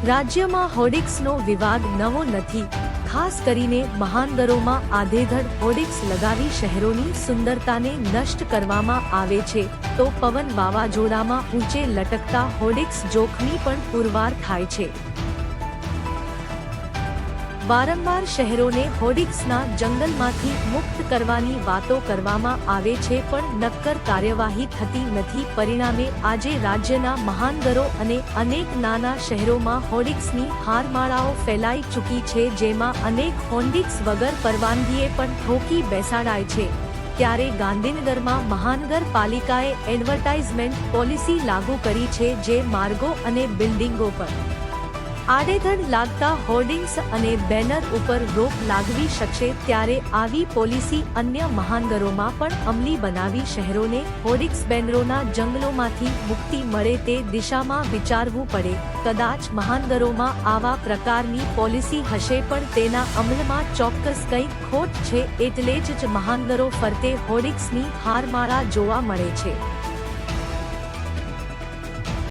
રાજ્યમાં હોર્ડિંગ્સનો વિવાદ નવો નથી. ખાસ કરીને મહાનગરોમાં આધેધડ હોર્ડિંગ્સ લગાવી શહેરોની સુંદરતાને નષ્ટ કરવામાં આવે છે, તો પવન વાવાઝોડામાં ઊંચે લટકતા હોર્ડિંગ્સ જોખમી પણ પુરવાર થાય છે. વારંવાર શહેરોને હોર્ડિંગ્સના જંગલમાંથી મુક્ત કરવાની વાતો કરવામાં આવે છે, પણ નક્કર કાર્યવાહી થતી નથી. પરિણામે આજે રાજ્યના મહાનગરો અને અનેક નાના શહેરોમાં હોર્ડિંગ્સની હારમાળાઓ ફેલાઈ ચૂકી છે, જેમાં અનેક હોર્ડિંગ્સ વગર પરવાનગીએ પણ ઠોકી બેસાડાય છે. ત્યારે ગાંધીનગરમાં મહાનગરપાલિકાએ એડવર્ટાઇઝમેન્ટ પોલિસી લાગુ કરી છે, જે માર્ગો અને બિલ્ડિંગો પર આડેધડ લાગતા હોર્ડિંગ્સ અને બેનર ઉપર રોક લાગવી શકશે. ત્યારે આવી પોલિસી અન્ય મહાનગરોમાં પણ અમલી બનાવી શહેરોને હોર્ડિંગ્સ બેનરોના જંગલોમાંથી મુક્તિ મળે તે દિશામાં વિચારવું પડે. કદાચ મહાનગરોમાં આવા પ્રકારની પોલિસી હશે, પણ તેના અમલમાં ચોક્કસ કંઈક ખોટ છે, એટલે જ મહાનગરો ફરતે હોર્ડિંગ્સની હારમાળા જોવા મળે છે.